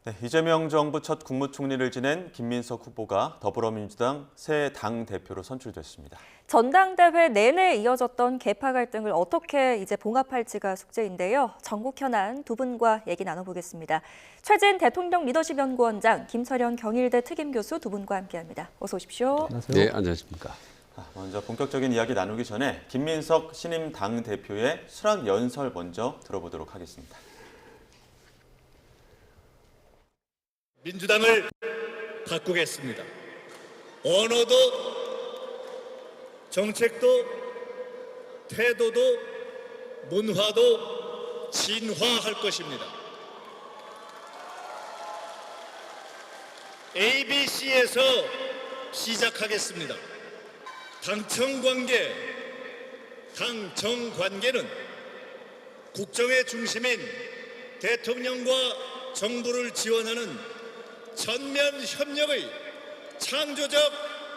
네, 이재명 정부 첫 국무총리를 지낸 김민석 후보가 더불어민주당 새 당대표로 선출됐습니다. 전당대회 내내 이어졌던 계파 갈등을 어떻게 이제 봉합할지가 숙제인데요. 전국 현안 두 분과 얘기 나눠보겠습니다. 최진 대통령 리더십 연구원장, 김철현 경일대 특임교수 두 분과 함께합니다. 어서 오십시오. 안녕하세요. 네, 안녕하십니까. 먼저 본격적인 이야기 나누기 전에 김민석 신임 당대표의 수락 연설 먼저 들어보도록 하겠습니다. 민주당을 바꾸겠습니다. 언어도 정책도 태도도 문화도 진화할 것입니다. ABC에서 시작하겠습니다. 당청관계, 당정관계는 국정의 중심인 대통령과 정부를 지원하는 전면 협력의 창조적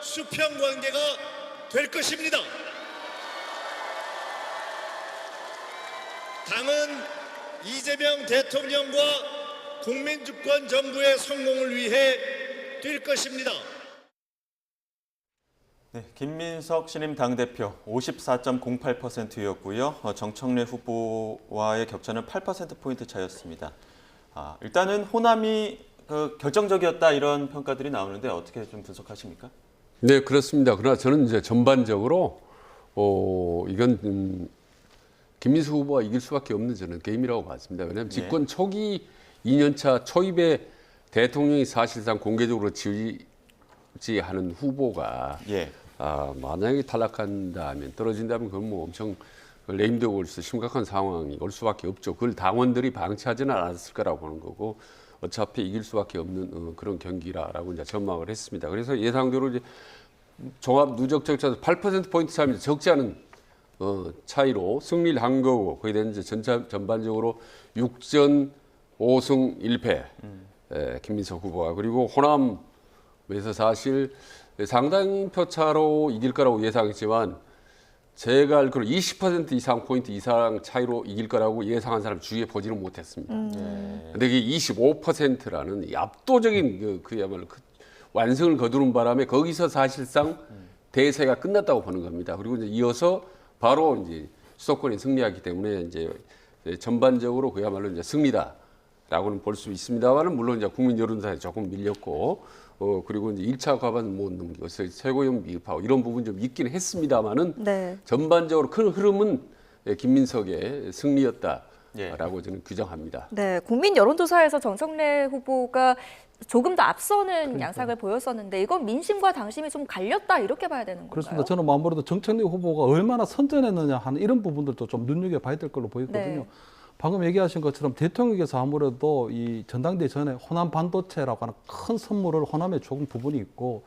수평관계가 될 것입니다. 당은 이재명 대통령과 국민주권 정부의 성공을 위해 뛸 것입니다. 네, 김민석 신임 당대표 54.08%였고요. 정청래 후보와의 격차는 8%포인트 차였습니다. 일단은 호남이 결정적이었다 이런 평가들이 나오는데 어떻게 좀 분석하십니까? 네, 그렇습니다. 그러나 저는 이제 전반적으로 이건 김민수 후보가 이길 수밖에 없는 저는 게임이라고 봤습니다. 왜냐하면 집권 초기 2년차 초입에 대통령이 사실상 공개적으로 지지하는 후보가 만약에 탈락한다면 떨어진다면 그건 뭐 엄청 레임덕 올 수 심각한 상황이 올 수밖에 없죠. 그걸 당원들이 방치하지는 않았을 거라고 보는 거고 어차피 이길 수밖에 없는 그런 경기라고 이제 전망을 했습니다. 그래서 예상대로 이제 종합 누적 격차도 8%포인트 차이입니다. 적지 않은 차이로 승리를 한 거고 거기에 대한 이제 전반적으로 6전 5승 1패 김민석 후보가 그리고 호남에서 사실 상당 표차로 이길 거라고 예상했지만 제가 알기로 20% 이상 포인트 이상 차이로 이길 거라고 예상한 사람 주위에 보지는 못했습니다. 근데 그게 25%라는 압도적인 그야말로 완성을 거두는 바람에 거기서 사실상 대세가 끝났다고 보는 겁니다. 그리고 이제 이어서 바로 이제 수도권이 승리하기 때문에 이제 전반적으로 그야말로 이제 승리다라고는 볼 수 있습니다만은 물론 이제 국민 여론사에 조금 밀렸고 그리고 이제 1차 과반 못 넘기고 최고위원 미흡하고 이런 부분 좀 있긴 했습니다만은 전반적으로 큰 흐름은 김민석의 승리였다라고 저는 규정합니다. 네, 국민 여론조사에서 정청래 후보가 조금 더 앞서는 양상을 보였었는데 이건 민심과 당심이 좀 갈렸다 이렇게 봐야 되는 건가요? 그렇습니다. 저는 아무래도 정청래 후보가 얼마나 선전했느냐 하는 이런 부분들도 좀 눈여겨봐야 될 걸로 보이거든요. 방금 얘기하신 것처럼 대통령께서 아무래도 이 전당대회 전에 호남 반도체라고 하는 큰 선물을 호남에 조금 부분이 있고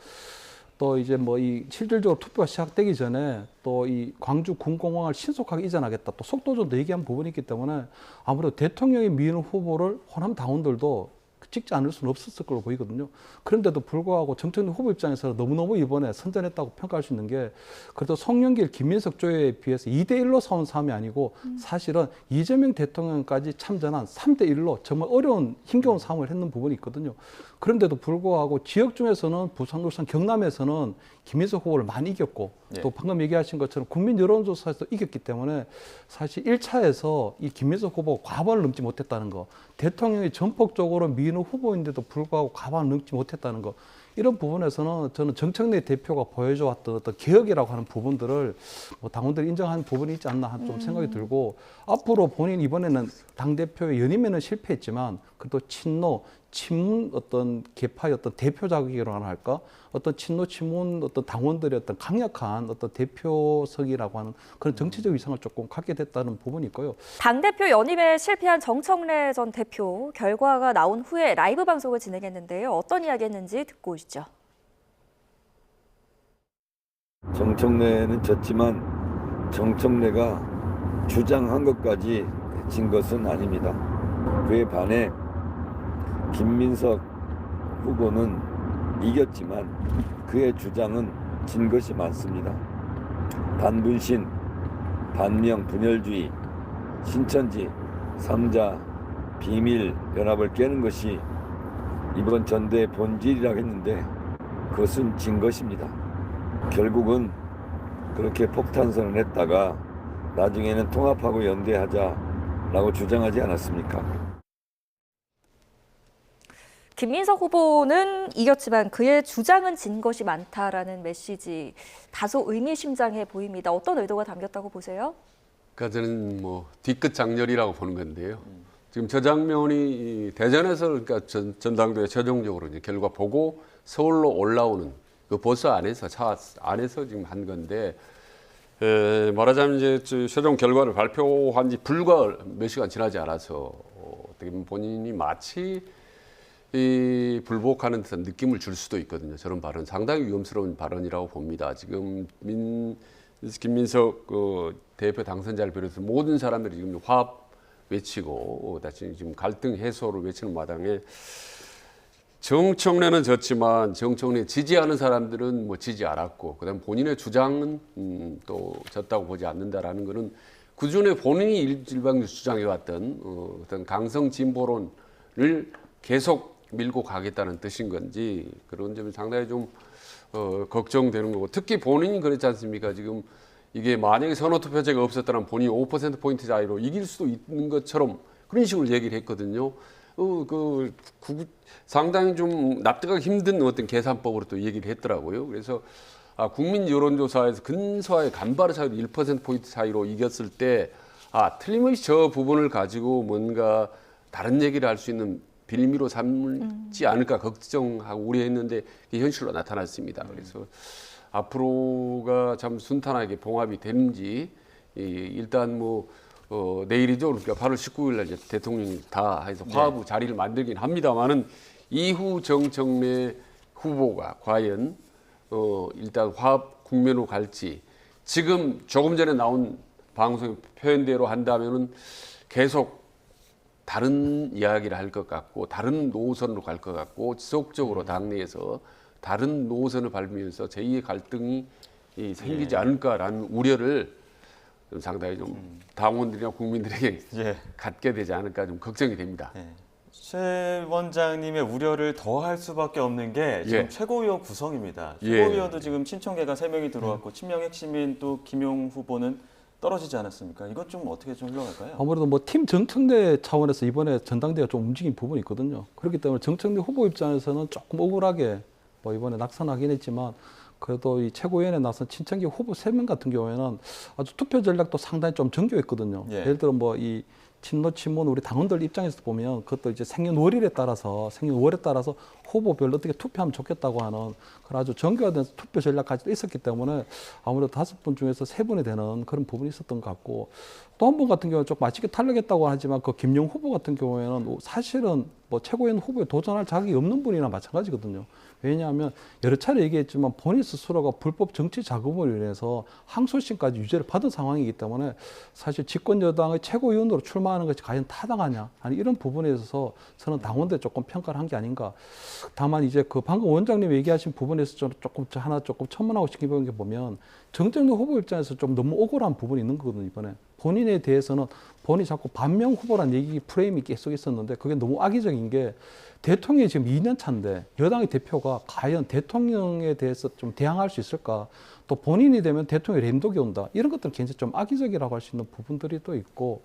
또 이제 뭐 이 실질적으로 투표가 시작되기 전에 또 이 광주 군공항을 신속하게 이전하겠다 또 속도전도 얘기한 부분이 있기 때문에 아무래도 대통령이 미는 후보를 호남 당원들도 찍지 않을 수는 없었을 걸로 보이거든요. 그런데도 불구하고 정청래 후보 입장에서 너무너무 이번에 선전했다고 평가할 수 있는 게 그래도 송영길, 김민석 조에 비해서 2대1로 싸운 싸움이 아니고 사실은 이재명 대통령까지 참전한 3대1로 정말 어려운 힘겨운 싸움을 했는 부분이 있거든요. 그런데도 불구하고 지역 중에서는 부산, 울산, 경남에서는 김민석 후보를 많이 이겼고 또 방금 얘기하신 것처럼 국민 여론조사에서 이겼기 때문에 사실 1차에서 이 김민석 후보가 과반을 넘지 못했다는 거, 대통령이 전폭적으로 미는 후보인데도 불구하고 과반을 넘지 못했다는 거, 이런 부분에서는 저는 정청래 대표가 보여줘왔던 어떤 개혁이라고 하는 부분들을 뭐 당원들이 인정하는 부분이 있지 않나 좀 생각이 들고 앞으로 본인 이번에는 당대표의 연임에는 실패했지만 그래도 친노, 친문 어떤 계파의 어떤 대표 자격이라고 할까? 어떤 친노, 친문 어떤 당원들의 어떤 강력한 어떤 대표석이라고 하는 그런 정치적 위상을 조금 갖게 됐다는 부분이 있고요. 당대표 연임에 실패한 정청래 전 대표 결과가 나온 후에 라이브 방송을 진행했는데요. 어떤 이야기했는지 듣고 오시죠. 정청래는 졌지만 정청래가 주장한 것까지 진 것은 아닙니다. 그에 반해 김민석 후보는 이겼지만 그의 주장은 진 것이 많습니다. 반분신, 반명, 분열주의, 신천지, 3자, 비밀 연합을 깨는 것이 이번 전대의 본질이라고 했는데 그것은 진 것입니다. 결국은 그렇게 폭탄 선언했다가 나중에는 통합하고 연대하자라고 주장하지 않았습니까? 김민석 후보는 이겼지만 그의 주장은 진 것이 많다라는 메시지 다소 의미심장해 보입니다. 어떤 의도가 담겼다고 보세요? 그러니까 저는 뭐 뒤끝 장렬이라고 보는 건데요. 지금 저 장면이 대전에서 그러니까 전당대회 최종적으로 이제 결과 보고 서울로 올라오는 그 버스 안에서 차 안에서 지금 한 건데 말하자면 이제 최종 결과를 발표한 지 불과 몇 시간 지나지 않아서 어떻게 보면 본인이 마치 이 불복하는 듯한 느낌을 줄 수도 있거든요. 저런 발언 상당히 위험스러운 발언이라고 봅니다. 지금 김민석 대표 당선자를 비롯해서 모든 사람들이 지금 화합 외치고 다시 지금 갈등 해소를 외치는 마당에 정청래는 졌지만 정청래 지지하는 사람들은 뭐 지지 않았고 그다음 본인의 주장은 또 졌다고 보지 않는다라는 것은 그전에 본인이 일방적으로 주장해왔던 어떤 강성 진보론을 계속 밀고 가겠다는 뜻인 건지 그런 점이 상당히 좀 걱정되는 거고 특히 본인이 그렇지 않습니까? 지금 이게 만약에 선호투표제가 없었다면 본인이 5%포인트 차이로 이길 수도 있는 것처럼 그런 식으로 얘기를 했거든요. 상당히 좀 납득하기 힘든 어떤 계산법으로 또 얘기를 했더라고요. 그래서 국민 여론조사에서 근소하게 간발의 차이로 1%포인트 차이로 이겼을 때 틀림없이 저 부분을 가지고 뭔가 다른 얘기를 할 수 있는 빌미로 삼지 않을까 걱정하고 우려했는데 그게 현실로 나타났습니다. 그래서 앞으로가 참 순탄하게 봉합이 되는지 일단 뭐 내일이죠. 그러니까 8월 19일 날 이제 대통령이 다 해서 화합 자리를 만들긴 합니다만은 이후 정청래 후보가 과연 일단 화합 국면으로 갈지 지금 조금 전에 나온 방송 표현대로 한다면은 계속 다른 이야기를 할 것 같고 다른 노선으로 갈 것 같고 지속적으로 당내에서 다른 노선을 밟으면서 제2의 갈등이 생기지 않을까라는 우려를 좀 상당히 좀 당원들이나 국민들에게 갖게 되지 않을까 좀 걱정이 됩니다. 최 원장님의 우려를 더할 수밖에 없는 게 지금 최고위원 구성입니다. 최고위원도 지금 친청계가 3명이 들어왔고 친명 핵심인 또 김용 후보는 떨어지지 않았습니까? 이것 좀 어떻게 좀 흘러갈까요? 아무래도 뭐 팀 정청래 차원에서 이번에 전당대회가 좀 움직인 부분이 있거든요. 그렇기 때문에 정청래 후보 입장에서는 조금 억울하게 뭐 이번에 낙선하긴 했지만 그래도 이 최고위원회 나선 친청계 후보 3명 같은 경우에는 아주 투표 전략도 상당히 좀 정교했거든요. 예를 들어 뭐 이 친노 친문 우리 당원들 입장에서 보면 그것도 이제 생년월일에 따라서 후보별로 어떻게 투표하면 좋겠다고 하는 그런 아주 정교화된 투표 전략까지 있었기 때문에 아무래도 5분 중에서 3분이 되는 그런 부분이 있었던 것 같고 또 한 분 같은 경우는 좀 맛있게 탈락했다고 하지만 그 김용 후보 같은 경우에는 사실은 뭐 최고위원 후보에 도전할 자격이 없는 분이나 마찬가지거든요. 왜냐하면 여러 차례 얘기했지만 본인 스스로가 불법 정치 자금을 인해서 항소심까지 유죄를 받은 상황이기 때문에 사실 집권 여당의 최고위원으로 출마하는 것이 과연 타당하냐 아니 이런 부분에 있어서 저는 당원들 조금 평가를 한 게 아닌가. 다만 이제 그 방금 원장님 얘기하신 부분에서 조금 첨언하고 싶은 게 보면 정청래 후보 입장에서 좀 너무 억울한 부분이 있는 거거든요. 이번에 본인에 대해서는 본인이 자꾸 반명 후보란 얘기 프레임이 계속 있었는데 그게 너무 악의적인 게 대통령이 지금 2년 차인데 여당의 대표가 과연 대통령에 대해서 좀 대항할 수 있을까? 또 본인이 되면 대통령이 랜독이 온다. 이런 것들은 굉장히 좀 악의적이라고 할 수 있는 부분들이 또 있고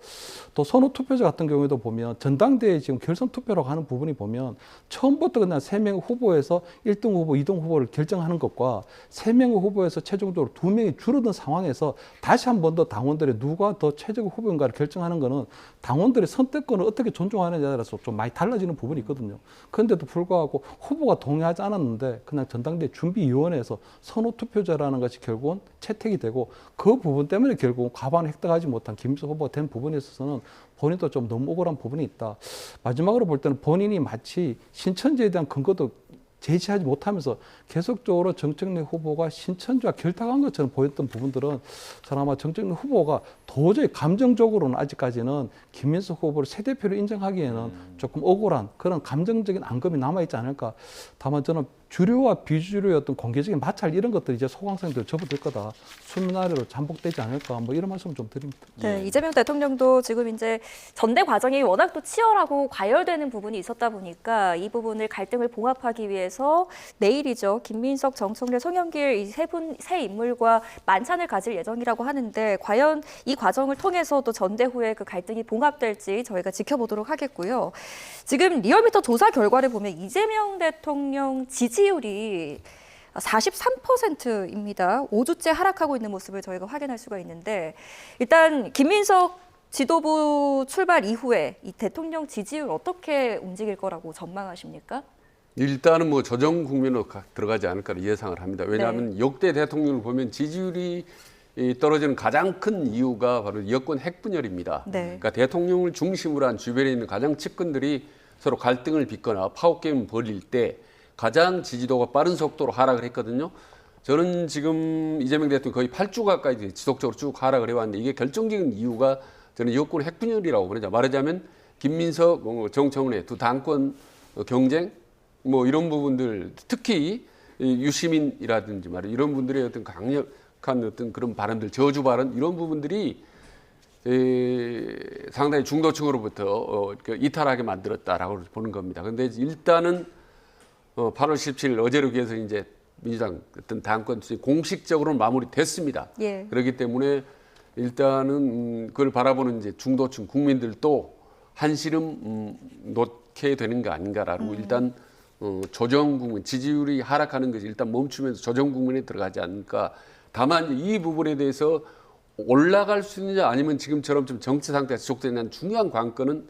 또 선호 투표자 같은 경우에도 보면 전당대회 지금 결선 투표라고 하는 부분이 보면 처음부터 그냥 3명의 후보에서 1등 후보, 2등 후보를 결정하는 것과 3명의 후보에서 최종적으로 2명이 줄어든 상황에서 다시 한 번 더 당원들이 누가 더 최적 후보인가를 결정하는 것은 당원들의 선택권을 어떻게 존중하느냐에 따라서 좀 많이 달라지는 부분이 있거든요. 그런데도 불구하고 후보가 동의하지 않았는데 그냥 전당대회 준비위원회에서 선호 투표자라는 것이 결국은 채택이 되고 그 부분 때문에 결국은 과반을 획득하지 못한 김민석 후보가 된 부분에 있어서는 본인도 좀 너무 억울한 부분이 있다. 마지막으로 볼 때는 본인이 마치 신천지에 대한 근거도 제시하지 못하면서 계속적으로 정청래 후보가 신천지와 결탁한 것처럼 보였던 부분들은 저는 아마 정청래 후보가 도저히 감정적으로는 아직까지는 김민석 후보를 새 대표로 인정하기에는 조금 억울한 그런 감정적인 앙금이 남아있지 않을까. 다만 저는 주류와 비주류의 어떤 공개적인 마찰 이런 것들이 이제 소강성들 접어들 거다. 수면 아래로 잠복되지 않을까. 뭐 이런 말씀 좀 드립니다. 네, 이재명 대통령도 지금 이제 전대 과정이 워낙 또 치열하고 과열되는 부분이 있었다 보니까 이 부분을 갈등을 봉합하기 위해서 내일이죠. 김민석, 정청래, 송영길 이 세 인물과 만찬을 가질 예정이라고 하는데 과연 이 과정을 통해서 또 전대 후에 그 갈등이 봉합될지 저희가 지켜보도록 하겠고요. 지금 리얼미터 조사 결과를 보면 이재명 대통령 지지율이 43%입니다. 5주째 하락하고 있는 모습을 저희가 확인할 수가 있는데 일단 김민석 지도부 출발 이후에 이 대통령 지지율 어떻게 움직일 거라고 전망하십니까? 일단은 뭐 조정 국면으로 들어가지 않을까 예상을 합니다. 왜냐하면 역대 대통령을 보면 지지율이 떨어지는 가장 큰 이유가 바로 여권 핵분열입니다. 네. 그러니까 대통령을 중심으로 한 주변에 있는 가장 측근들이 서로 갈등을 빚거나 파워게임을 벌일 때 가장 지지도가 빠른 속도로 하락을 했거든요. 저는 지금 이재명 대통령 거의 8주 가까이 지속적으로 쭉 하락을 해왔는데 이게 결정적인 이유가 저는 여권 핵분열이라고 그러죠. 말하자면 김민석, 정청래 두 당권 경쟁 뭐 이런 부분들 특히 유시민이라든지 말이야 이런 분들의 어떤 강력한 어떤 그런 발언들 저주 발언 이런 부분들이 상당히 중도층으로부터 이탈하게 만들었다라고 보는 겁니다. 그런데 일단은 8월 17일 어제로 기해서 이제 민주당 어떤 당권 투쟁이 공식적으로는 마무리됐습니다. 예. 그렇기 때문에 일단은 그걸 바라보는 이제 중도층 국민들도 한시름 놓게 되는 거 아닌가라고 일단 조정 국민 지지율이 하락하는 것이 일단 멈추면서 조정 국민에 들어가지 않을까. 다만 이 부분에 대해서 올라갈 수 있느냐 아니면 지금처럼 좀 정치 상태가 지속되는 중요한 관건은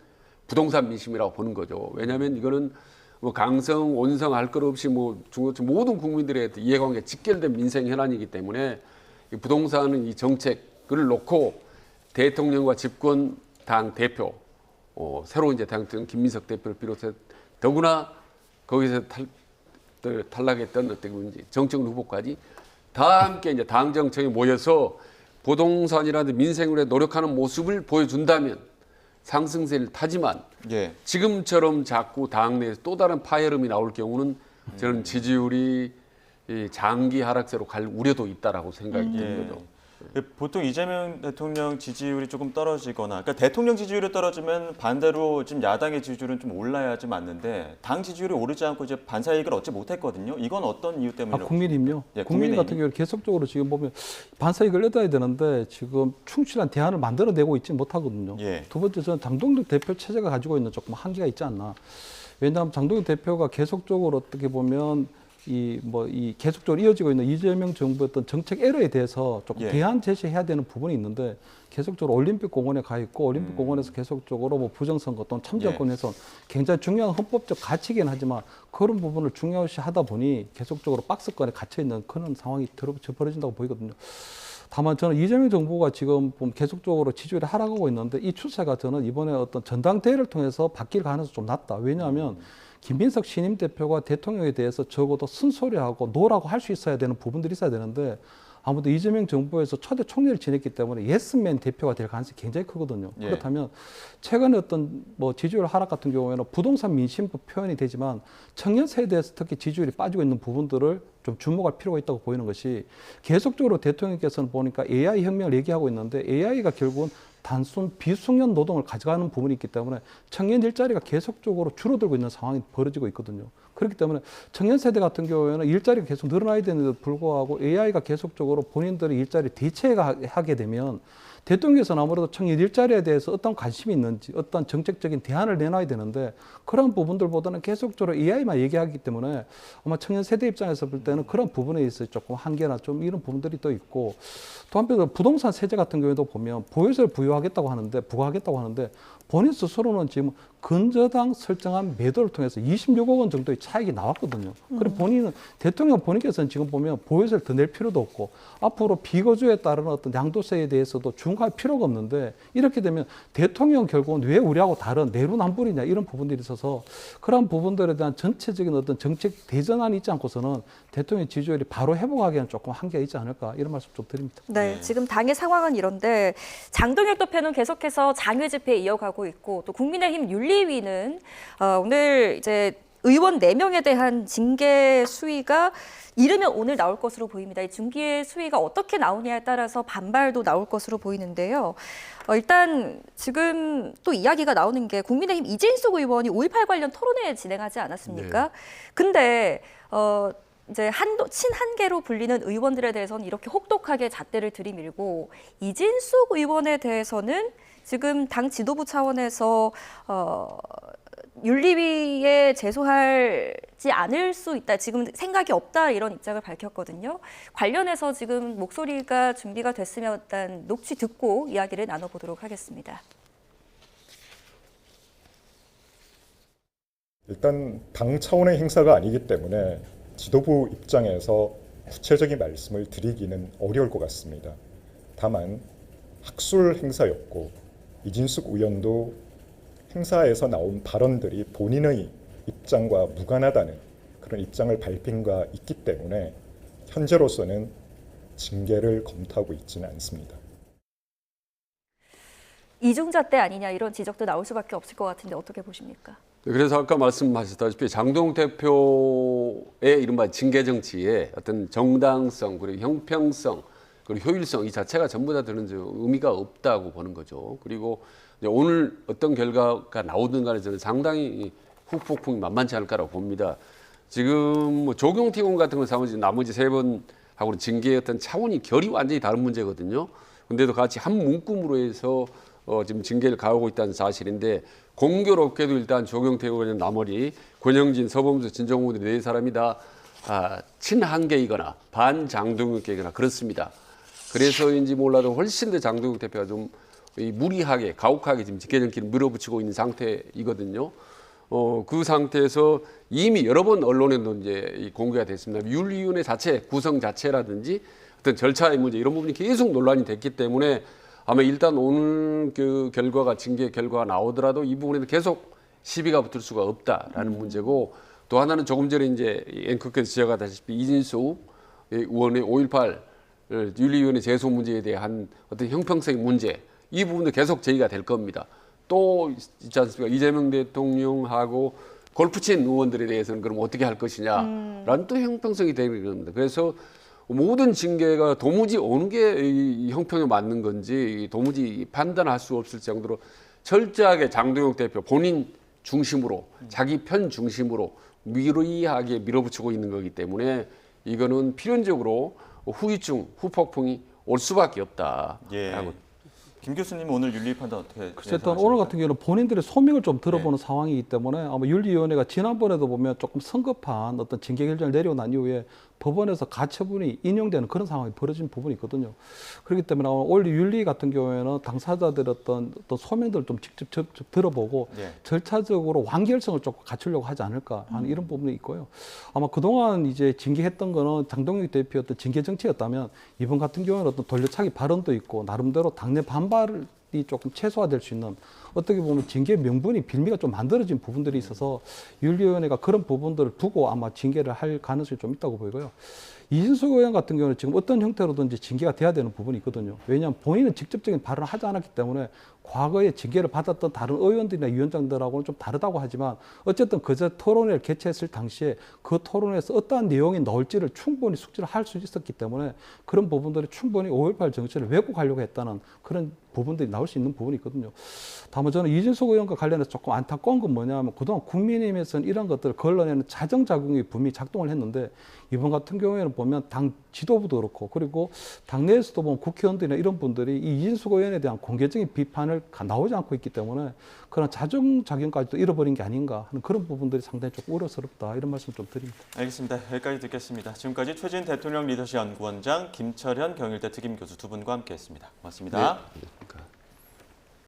부동산 민심이라고 보는 거죠. 왜냐하면 이거는 뭐 강성, 원성 할 것 없이 뭐 중도층 모든 국민들의 이해관계 직결된 민생 현안이기 때문에 이 부동산은 이 정책을 놓고 대통령과 집권 당 대표, 새로 이제 당선 김민석 대표를 비롯해 더구나 거기서 탈락했던 어떤 정청래 후보까지 다 함께 이제 당 정청에 모여서 부동산이라든지 민생을 위해 노력하는 모습을 보여준다면 상승세를 타지만 예. 지금처럼 자꾸 당내에서 또 다른 파열음이 나올 경우는 저는 지지율이 장기 하락세로 갈 우려도 있다라고 생각이 드는 거죠. 보통 이재명 대통령 지지율이 조금 떨어지거나, 그러니까 대통령 지지율이 떨어지면 반대로 지금 야당의 지지율은 좀 올라야지 맞는데 당 지지율이 오르지 않고 이제 반사이익을 얻지 못했거든요. 이건 어떤 이유 때문이라고? 국민의힘요. 예, 국민의힘 같은 경우는 계속적으로 지금 보면 반사이익을 얻어야 되는데 지금 충실한 대안을 만들어내고 있지 못하거든요. 예. 두 번째 저는 장동혁 대표 체제가 가지고 있는 조금 한계가 있지 않나. 왜냐하면 장동혁 대표가 계속적으로 어떻게 보면 이 계속적으로 이어지고 있는 이재명 정부의 어떤 정책 에러에 대해서 조금 예. 대안 제시해야 되는 부분이 있는데 계속적으로 올림픽 공원에 가 있고 올림픽 공원에서 계속적으로 뭐 부정선거 또는 참정권에서 굉장히 중요한 헌법적 가치이긴 하지만 그런 부분을 중요시하다 보니 계속적으로 박스권에 갇혀 있는 그런 상황이 벌어진다고 보이거든요. 다만 저는 이재명 정부가 지금 보면 계속적으로 지지율이 하락하고 있는데 이 추세가 저는 이번에 어떤 전당대회를 통해서 바뀔 가능성이 좀 낮다. 왜냐하면 김민석 신임 대표가 대통령에 대해서 적어도 쓴소리하고 노라고 할 수 있어야 되는 부분들이 있어야 되는데 아무도 이재명 정부에서 초대 총리를 지냈기 때문에 예스맨 대표가 될 가능성이 굉장히 크거든요. 예. 그렇다면 최근에 어떤 뭐 지지율 하락 같은 경우에는 부동산 민심도 표현이 되지만 청년 세대에서 특히 지지율이 빠지고 있는 부분들을 좀 주목할 필요가 있다고 보이는 것이 계속적으로 대통령께서는 보니까 AI 혁명을 얘기하고 있는데 AI가 결국은 단순 비숙련 노동을 가져가는 부분이 있기 때문에 청년 일자리가 계속적으로 줄어들고 있는 상황이 벌어지고 있거든요. 그렇기 때문에 청년 세대 같은 경우에는 일자리가 계속 늘어나야 되는데도 불구하고 AI가 계속적으로 본인들의 일자리를 대체하게 되면 대통령께서는 아무래도 청년 일자리에 대해서 어떤 관심이 있는지 어떤 정책적인 대안을 내놔야 되는데 그런 부분들보다는 계속적으로 AI만 얘기하기 때문에 아마 청년 세대 입장에서 볼 때는 그런 부분에 있어서 조금 한계나 좀 이런 부분들이 또 있고 또 한편으로 부동산 세제 같은 경우에도 보면 보유세를 부과하겠다고 하는데 본인 스스로는 지금 근저당 설정한 매도를 통해서 26억 원 정도의 차익이 나왔거든요. 그리고 본인은 대통령 본인께서는 지금 보면 보유세를 더 낼 필요도 없고 앞으로 비거주에 따른 어떤 양도세에 대해서도 거 할 필요가 없는데 이렇게 되면 대통령 결국은 왜 우리하고 다른 내로남불이냐 이런 부분들이 있어서 그런 부분들에 대한 전체적인 어떤 정책 대전환이 있지 않고서는 대통령 지지율이 바로 회복하기에는 조금 한계가 있지 않을까 이런 말씀 좀 드립니다. 네, 지금 당의 상황은 이런데 장동혁 대표는 계속해서 장외 집회 이어가고 있고 또 국민의힘 윤리위는 오늘 이제 의원 4명에 대한 징계 수위가 이르면 오늘 나올 것으로 보입니다. 이 징계 수위가 어떻게 나오냐에 따라서 반발도 나올 것으로 보이는데요. 일단 지금 또 이야기가 나오는 게 국민의힘 이진숙 의원이 5.18 관련 토론회 진행하지 않았습니까? 네. 근데 이제 친한계로 불리는 의원들에 대해서는 이렇게 혹독하게 잣대를 들이밀고 이진숙 의원에 대해서는 지금 당 지도부 차원에서 윤리위에 제소하지 않을 수 있다. 지금 생각이 없다. 이런 입장을 밝혔거든요. 관련해서 지금 목소리가 준비가 됐으면 일단 녹취 듣고 이야기를 나눠보도록 하겠습니다. 일단 당 차원의 행사가 아니기 때문에 지도부 입장에서 구체적인 말씀을 드리기는 어려울 것 같습니다. 다만 학술 행사였고 이진숙 의원도 행사에서 나온 발언들이 본인의 입장과 무관하다는 그런 입장을 밝힌 바 있기 때문에 현재로서는 징계를 검토하고 있지는 않습니다. 이중잣대 아니냐 이런 지적도 나올 수밖에 없을 것 같은데 어떻게 보십니까? 그래서 아까 말씀하셨다시피 장동혁 대표의 이른바 징계 정치에 어떤 정당성 그리고 형평성 그리고 효율성 이 자체가 전부 다 드는 의미가 없다고 보는 거죠. 그리고 이제 오늘 어떤 결과가 나오든 간에 저는 상당히 후폭풍이 만만치 않을 거라고 봅니다. 지금 뭐 조경태 의원 같은 건 나머지 3번하고는 징계의 어떤 차원이 결이 완전히 다른 문제거든요. 근데도 같이 한 문구로 해서 지금 징계를 가하고 있다는 사실인데 공교롭게도 일단 조경태 의원은 나머지 권영진, 서범수, 진정호 4사람이 다 친한계이거나 반장동혁계이거나 그렇습니다. 그래서인지 몰라도 훨씬 더 장동혁 대표가 좀 무리하게 가혹하게 지금 징계정치를 밀어붙이고 있는 상태이거든요. 그 상태에서 이미 여러 번 언론에도 이제 공개가 됐습니다. 윤리위원회 자체 구성 자체라든지 어떤 절차의 문제 이런 부분이 계속 논란이 됐기 때문에 아마 일단 오늘 그 결과가 징계 결과가 나오더라도 이 부분에도 계속 시비가 붙을 수가 없다라는 문제고 또 하나는 조금 전에 이제 앵커께서 지적하다시피 이진숙 의원의 5.18 윤리위원회 제소 문제에 대한 어떤 형평성의 문제 이 부분도 계속 제기가 될 겁니다. 또 있지 않습니까? 이재명 대통령하고 골프 친 의원들에 대해서는 그럼 어떻게 할 것이냐라는 또 형평성이 되는 겁니다. 그래서 모든 징계가 도무지 어느 게 형평에 맞는 건지 도무지 판단할 수 없을 정도로 철저하게 장동혁 대표 본인 중심으로 자기 편 중심으로 무리하게 밀어붙이고 있는 거기 때문에 이거는 필연적으로 후유증, 후폭풍이 올 수밖에 없다라고. 예. 김 교수님 오늘 윤리 판단 어떻게 어쨌든 오늘 같은 경우는 본인들의 소명을 좀 들어보는 상황이기 때문에 아마 윤리위원회가 지난번에도 보면 조금 성급한 어떤 징계 결정을 내리고 난 이후에 법원에서 가처분이 인용되는 그런 상황이 벌어진 부분이 있거든요. 그렇기 때문에 올 윤리 같은 경우에는 당사자들의 어떤 소명들을 좀 직접 들어보고 절차적으로 완결성을 조금 갖추려고 하지 않을까 하는 이런 부분이 있고요. 아마 그동안 이제 징계했던 거는 장동혁 대표의 어떤 징계 정치였다면 이번 같은 경우에는 어떤 돌려차기 발언도 있고 나름대로 당내 반발이 조금 최소화될 수 있는 어떻게 보면 징계 명분이 빌미가 좀 만들어진 부분들이 있어서 윤리위원회가 그런 부분들을 두고 아마 징계를 할 가능성이 좀 있다고 보이고요. 이진숙 의원 같은 경우는 지금 어떤 형태로든지 징계가 돼야 되는 부분이 있거든요. 왜냐하면 본인은 직접적인 발언을 하지 않았기 때문에 과거에 징계를 받았던 다른 의원들이나 위원장들하고는 좀 다르다고 하지만 어쨌든 그저 토론회를 개최했을 당시에 그 토론회에서 어떠한 내용이 나올지를 충분히 숙지를 할 수 있었기 때문에 그런 부분들이 충분히 5.18 정치를 왜곡하려고 했다는 그런 부분들이 나올 수 있는 부분이 있거든요. 다만 저는 이진숙 의원과 관련해서 조금 안타까운 건 뭐냐면 그동안 국민의힘에서는 이런 것들을 걸러내는 자정작용이 분명히 작동을 했는데 이번 같은 경우에는 보면 당 지도부도 그렇고 그리고 당내에서도 보면 국회의원들이나 이런 분들이 이 이진숙 의원에 대한 공개적인 비판을 나오지 않고 있기 때문에 그런 자정작용까지도 잃어버린 게 아닌가 하는 그런 부분들이 상당히 조금 우려스럽다 이런 말씀 좀 드립니다. 알겠습니다. 여기까지 듣겠습니다. 지금까지 최진 대통령 리더십 연구원장 김철현 경일대 특임교수 두 분과 함께했습니다. 고맙습니다. 네.